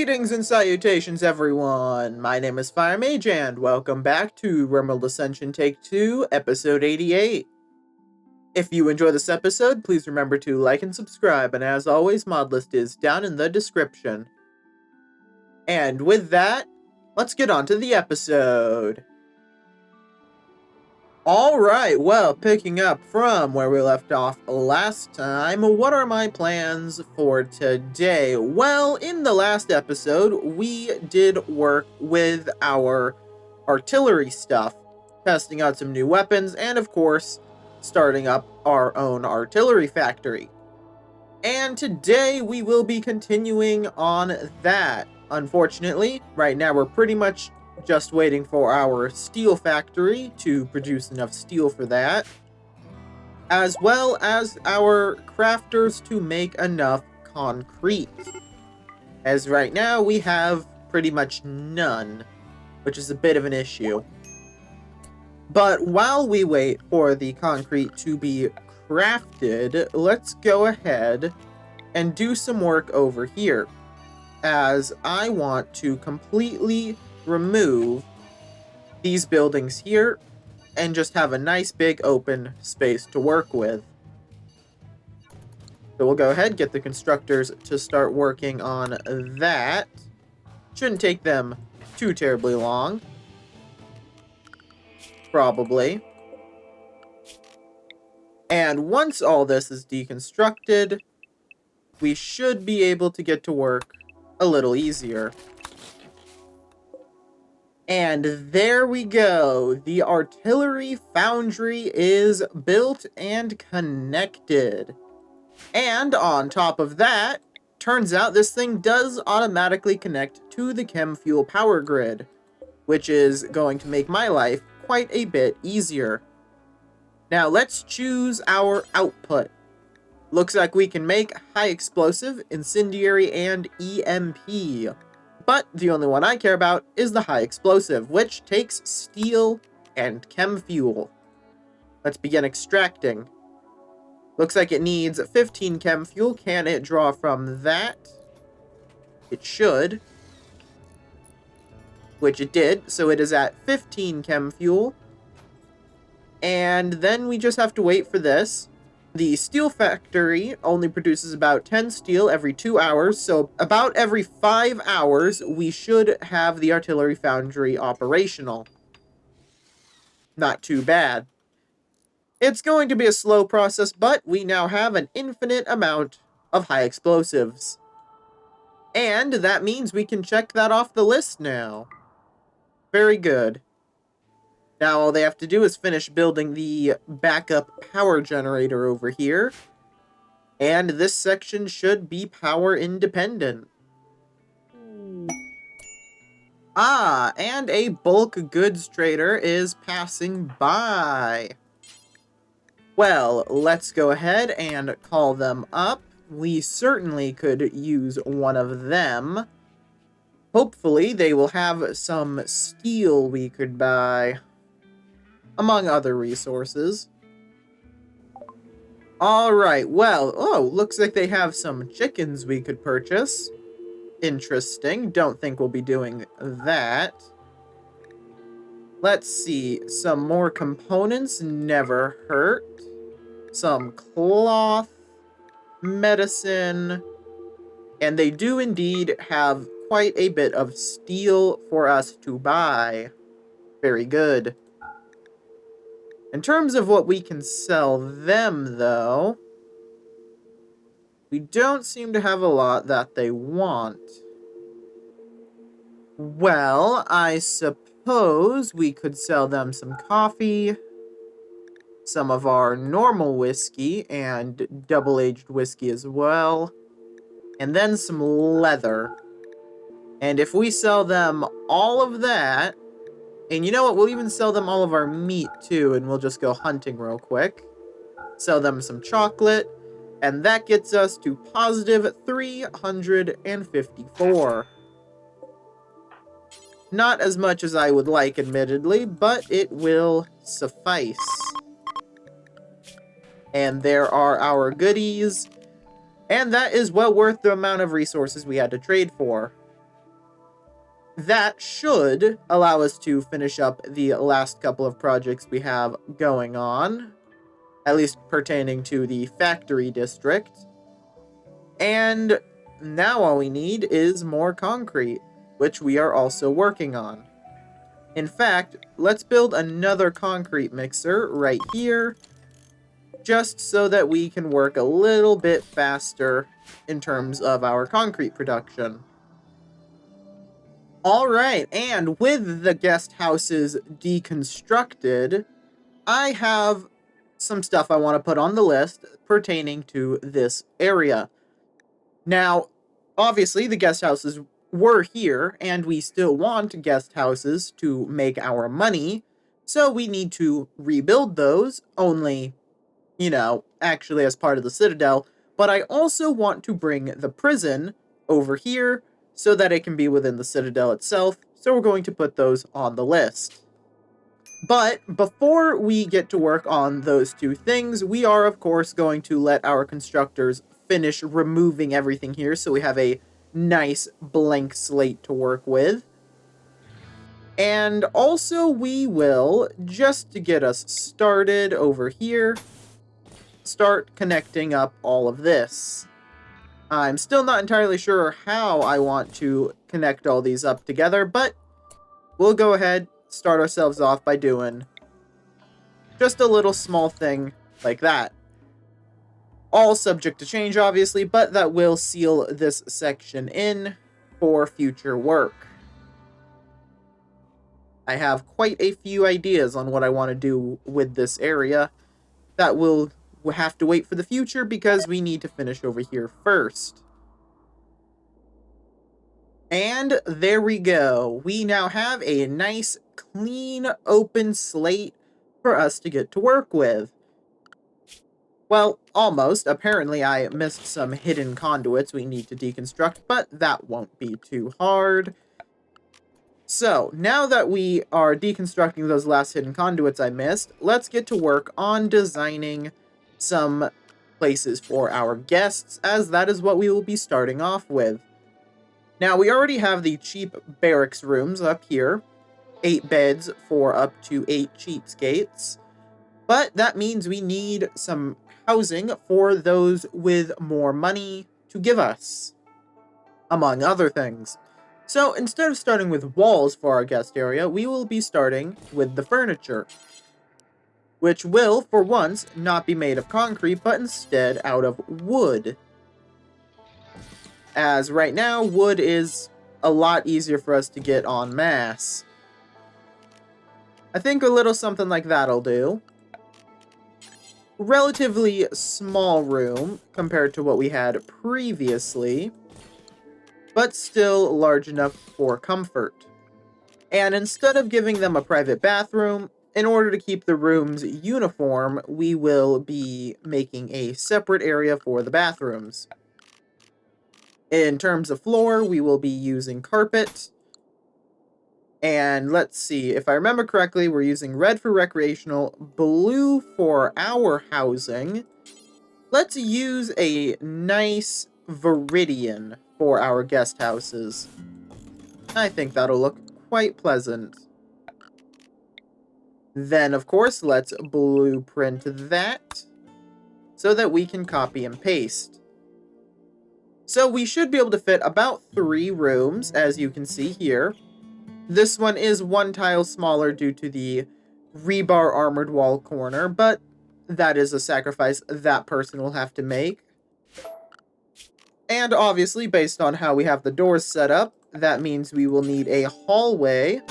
Greetings and salutations, everyone! My name is Fire Mage, and welcome back to Rimworld Ascension Take 2, Episode 88. If you enjoy this episode, please remember to like and subscribe, and as always, mod list is down in the description. And with that, let's get on to the episode. Alright, well, picking up from where we left off last time, what are my plans for today? Well, in the last episode, we did work with our artillery stuff, testing out some new weapons, and of course, starting up our own artillery factory. And today, we will be continuing on that. Unfortunately, right now we're pretty much just waiting for our steel factory to produce enough steel for that, as well as our crafters to make enough concrete. As right now, we have pretty much none, which is a bit of an issue. But while we wait for the concrete to be crafted, let's go ahead and do some work over here, as I want to completely remove these buildings here and just have a nice big open space to work with. So we'll go ahead, get the constructors to start working on that. Shouldn't take them too terribly long. Probably. And once all this is deconstructed, we should be able to get to work a little easier. And there we go. The artillery foundry is built and connected. And on top of that, turns out this thing does automatically connect to the chem fuel power grid, which is going to make my life quite a bit easier. Now let's choose our output. Looks like we can make high explosive, incendiary, and EMP. But the only one I care about is the high explosive, which takes steel and chem fuel. Let's begin extracting. Looks like it needs 15 chem fuel. Can it draw from that? It should. Which it did, so it is at 15 chem fuel. And then we just have to wait for this. The steel factory only produces about 10 steel every 2 hours, so about every 5 hours, we should have the artillery foundry operational. Not too bad. It's going to be a slow process, but we now have an infinite amount of high explosives. And that means we can check that off the list now. Very good. Now all they have to do is finish building the backup power generator over here. And this section should be power independent. Ah, and a bulk goods trader is passing by. Well, let's go ahead and call them up. We certainly could use one of them. Hopefully they will have some steel we could buy, among other resources. Alright, well, looks like they have some chickens we could purchase. Interesting, don't think we'll be doing that. Let's see, some more components, never hurt. Some cloth, medicine, and they do indeed have quite a bit of steel for us to buy. Very good. In terms of what we can sell them, though, we don't seem to have a lot that they want. Well, I suppose we could sell them some coffee, some of our normal whiskey, and double-aged whiskey as well, and then some leather. And if we sell them all of that, and you know what, we'll even sell them all of our meat too, and we'll just go hunting real quick. Sell them some chocolate, and that gets us to positive 354. Not as much as I would like, admittedly, but it will suffice. And there are our goodies, and that is well worth the amount of resources we had to trade for. that should allow us to finish up the last couple of projects we have going on, at least pertaining to the factory district. And now all we need is more concrete, which we are also working on. In fact, let's build another concrete mixer right here, just so that we can work a little bit faster in terms of our concrete production. Alright, and with the guest houses deconstructed, I have some stuff I want to put on the list pertaining to this area. Now, obviously, the guest houses were here, and we still want guest houses to make our money, so we need to rebuild those, only, you know, actually as part of the Citadel, but I also want to bring the prison over here so that it can be within the Citadel itself, so we're going to put those on the list. But before we get to work on those two things, we are, of course, going to let our constructors finish removing everything here so we have a nice blank slate to work with. And also we will, just to get us started over here, start connecting up all of this. I'm still not entirely sure how I want to connect all these up together, but we'll go ahead, start ourselves off by doing just a little small thing like that. All subject to change, obviously, but that will seal this section in for future work. I have quite a few ideas on what I want to do with this area. That will have to wait for the future because we need to finish over here first. And there we go. We now have a nice, clean, open slate for us to get to work with. Well, almost. Apparently I missed some hidden conduits we need to deconstruct, but that won't be too hard. So, now that we are deconstructing those last hidden conduits I missed, let's get to work on designing some places for our guests, as that is what we will be starting off with. Now, we already have the cheap barracks rooms up here, 8 beds for up to 8 cheapskates, but that means we need some housing for those with more money to give us, among other things. So instead of starting with walls for our guest area, we will be starting with the furniture, which will, for once, not be made of concrete, but instead out of wood. As right now, wood is a lot easier for us to get en masse. I think a little something like that'll do. Relatively small room compared to what we had previously, but still large enough for comfort. And instead of giving them a private bathroom, in order to keep the rooms uniform, we will be making a separate area for the bathrooms. In terms of floor, we will be using carpet. And let's see, if I remember correctly, we're using red for recreational, blue for our housing. Let's use a nice Viridian for our guest houses. I think that'll look quite pleasant. Then, of course, let's blueprint that so that we can copy and paste. So we should be able to fit about 3 rooms, as you can see here. This one is 1 tile smaller due to the rebar armored wall corner, but that is a sacrifice that person will have to make. And obviously, based on how we have the doors set up, that means we will need a hallway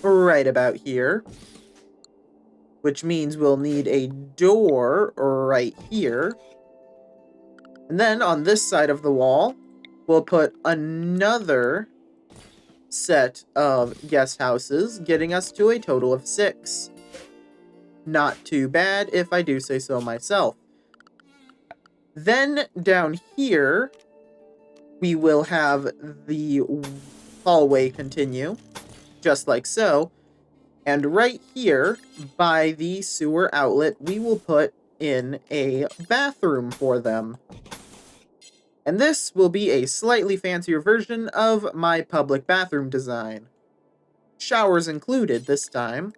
right about here, which means we'll need a door right here. And then on this side of the wall, we'll put another set of guest houses, getting us to a total of 6. Not too bad, if I do say so myself. Then down here, we will have the hallway continue, just like so. And right here, by the sewer outlet, we will put in a bathroom for them. And this will be a slightly fancier version of my public bathroom design. Showers included this time.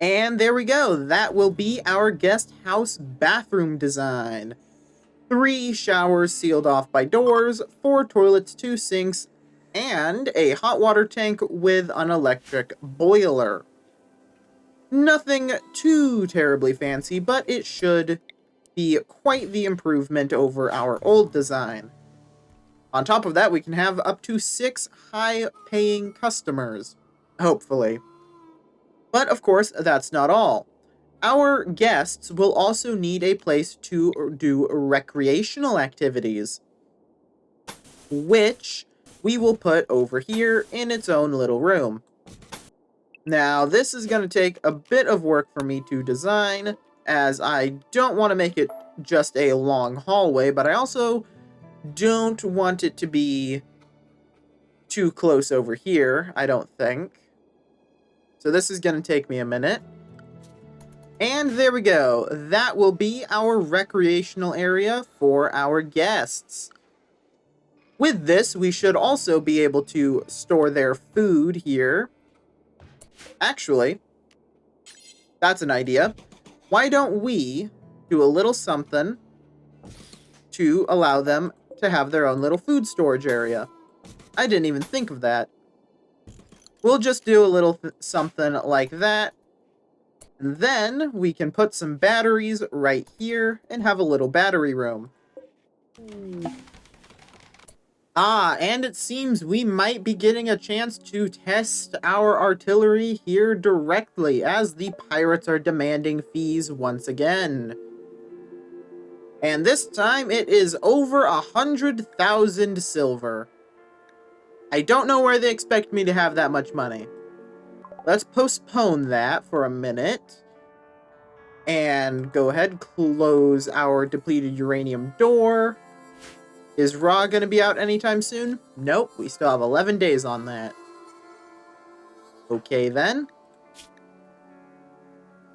And there we go. That will be our guest house bathroom design. 3 showers sealed off by doors, 4 toilets, 2 sinks, and a hot water tank with an electric boiler. Nothing too terribly fancy, but it should be quite the improvement over our old design. On top of that, we can have up to 6 high-paying customers, hopefully. But of course, that's not all. Our guests will also need a place to do recreational activities, which we will put over here in its own little room. Now, this is going to take a bit of work for me to design, as I don't want to make it just a long hallway, but I also don't want it to be too close over here, I don't think. So this is going to take me a minute. And there we go. That will be our recreational area for our guests. With this, we should also be able to store their food here. Actually, that's an idea. Why don't we do a little something to allow them to have their own little food storage area? I didn't even think of that. We'll just do a little something like that. And then we can put some batteries right here and have a little battery room. Ah, and it seems we might be getting a chance to test our artillery here directly, as the pirates are demanding fees once again. And this time it is over 100,000 silver. I don't know where they expect me to have that much money. Let's postpone that for a minute. And go ahead, close our depleted uranium door. Is Raw going to be out anytime soon? Nope, we still have 11 days on that. Okay then.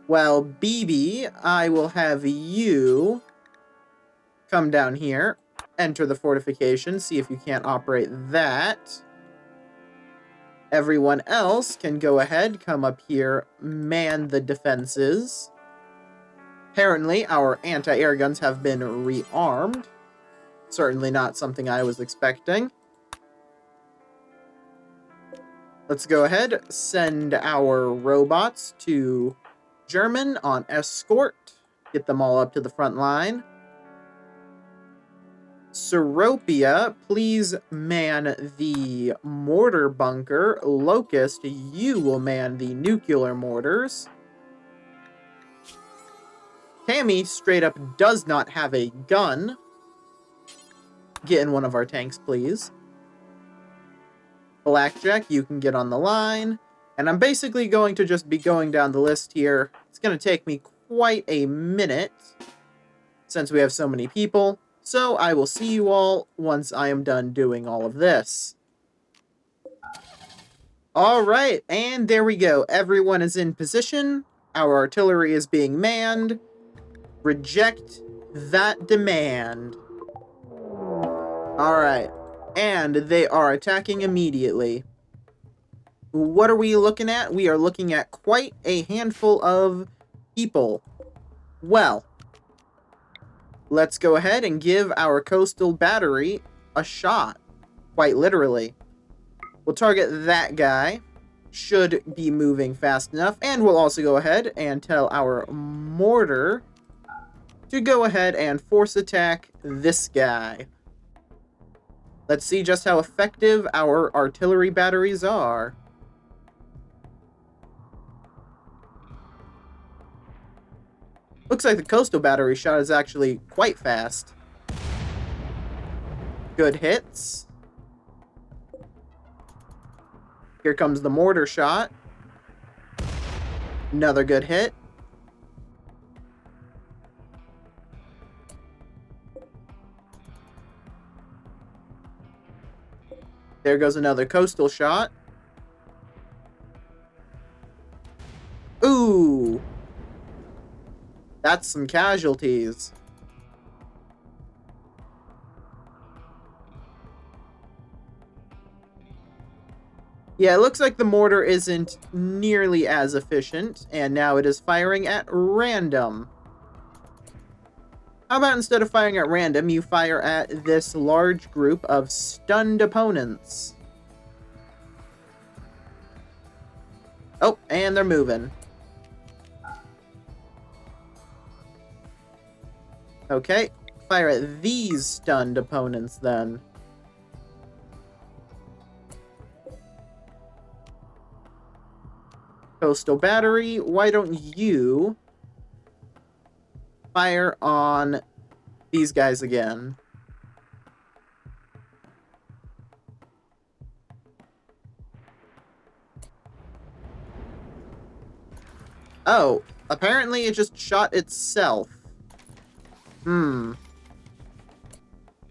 Well, BB, I will have you come down here, enter the fortification, see if you can't operate that. Everyone else can go ahead, come up here, man the defenses. Apparently, our anti-air guns have been rearmed. Certainly not something I was expecting. Let's go ahead, send our robots to German on escort. Get them all up to the front line. Seropia, please man the mortar bunker. Locust, you will man the nuclear mortars. Tammy straight up does not have a gun. Get in one of our tanks, please. Blackjack, you can get on the line. And I'm basically going to just be going down the list here. It's going to take me quite a minute, since we have so many people. So I will see you all once I am done doing all of this. Alright, and there we go. Everyone is in position. Our artillery is being manned. Reject that demand. Alright, and they are attacking immediately. What are we looking at? We are looking at quite a handful of people. Well, let's go ahead and give our coastal battery a shot. Quite literally. We'll target that guy. Should be moving fast enough. And we'll also go ahead and tell our mortar to go ahead and force attack this guy. Let's see just how effective our artillery batteries are. Looks like the coastal battery shot is actually quite fast. Good hits. Here comes the mortar shot. Another good hit. There goes another coastal shot. Ooh! That's some casualties. Yeah, it looks like the mortar isn't nearly as efficient, and now it is firing at random. How about instead of firing at random, you fire at this large group of stunned opponents? Oh, and they're moving. Okay, fire at these stunned opponents then. Coastal Battery, why don't you fire on these guys again? Oh, apparently it just shot itself.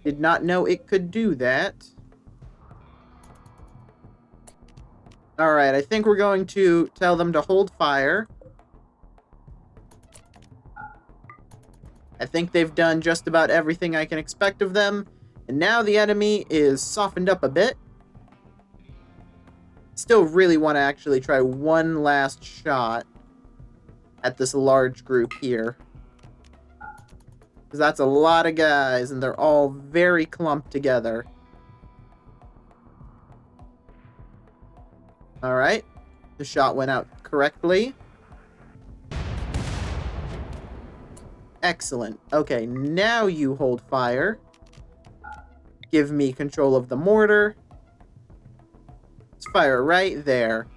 Did not know it could do that. Alright, I think we're going to tell them to hold fire. I think they've done just about everything I can expect of them. And now the enemy is softened up a bit. Still really want to actually try one last shot at this large group here. Because that's a lot of guys, and they're all very clumped together. Alright. The shot went out correctly. Excellent. Okay, now you hold fire. Give me control of the mortar. Let's fire right there.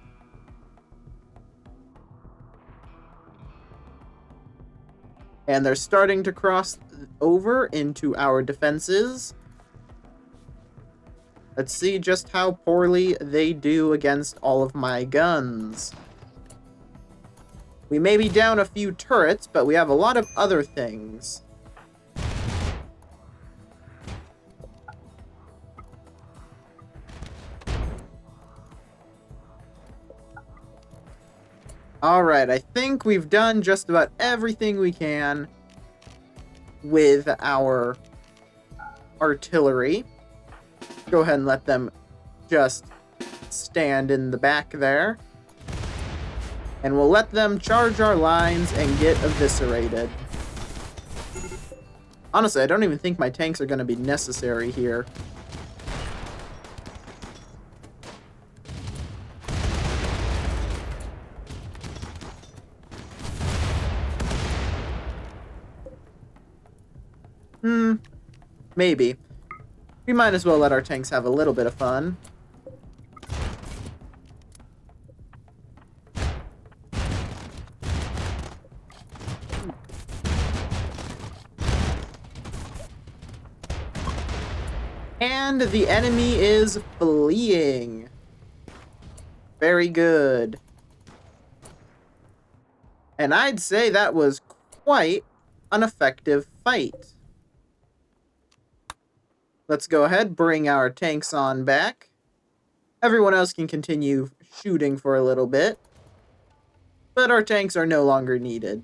And they're starting to cross over into our defenses. Let's see just how poorly they do against all of my guns. We may be down a few turrets, but we have a lot of other things. Alright, I think we've done just about everything we can with our artillery. Go ahead and let them just stand in the back there. And we'll let them charge our lines and get eviscerated. Honestly, I don't even think my tanks are going to be necessary here. Maybe. We might as well let our tanks have a little bit of fun. And the enemy is fleeing. Very good. And I'd say that was quite an effective fight. Let's go ahead, bring our tanks on back. Everyone else can continue shooting for a little bit. But our tanks are no longer needed.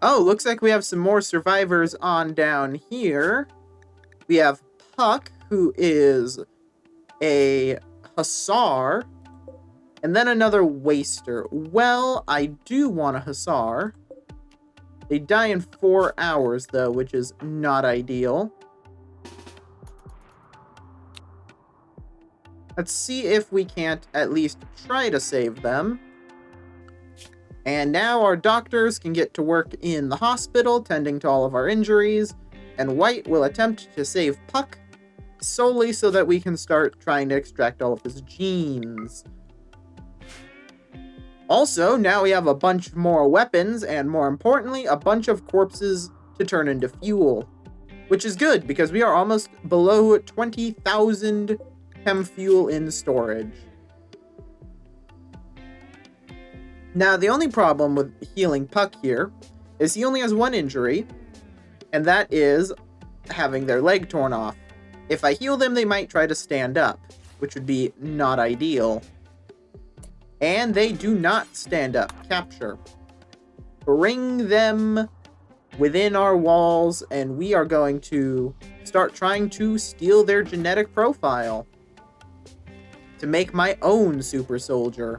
Oh, looks like we have some more survivors on down here. We have Puck, who is a Hussar. And then another Waster. Well, I do want a Hussar. They die in 4 hours, though, which is not ideal. Let's see if we can't at least try to save them. And now our doctors can get to work in the hospital, tending to all of our injuries. And White will attempt to save Puck solely so that we can start trying to extract all of his genes. Also, now we have a bunch more weapons, and more importantly, a bunch of corpses to turn into fuel. Which is good, because we are almost below 20,000 chem fuel in storage. Now, the only problem with healing Puck here is he only has one injury, and that is having their leg torn off. If I heal them, they might try to stand up, which would be not ideal. And they do not stand up. Capture. Bring them within our walls, and we are going to start trying to steal their genetic profile. to make my own super soldier.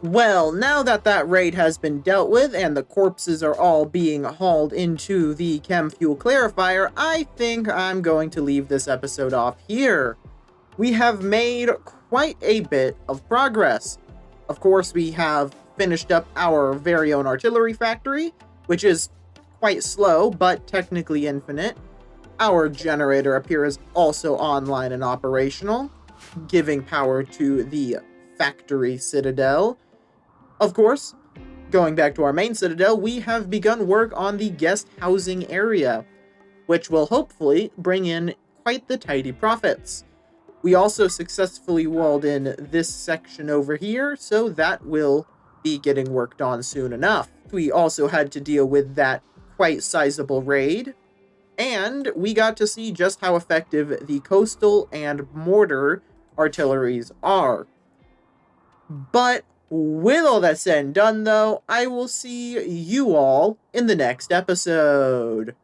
Well, now that that raid has been dealt with and the corpses are all being hauled into the chem fuel clarifier, I think I'm going to leave this episode off here. We have made quite a bit of progress. Of course, we have finished up our very own artillery factory, which is quite slow, but technically infinite. Our generator appears also online and operational, giving power to the factory citadel. Of course, going back to our main citadel, we have begun work on the guest housing area, which will hopefully bring in quite the tidy profits. We also successfully walled in this section over here, so that will be getting worked on soon enough. We also had to deal with that quite sizable raid, and we got to see just how effective the coastal and mortar artilleries are. But with all that said and done, though, I will see you all in the next episode.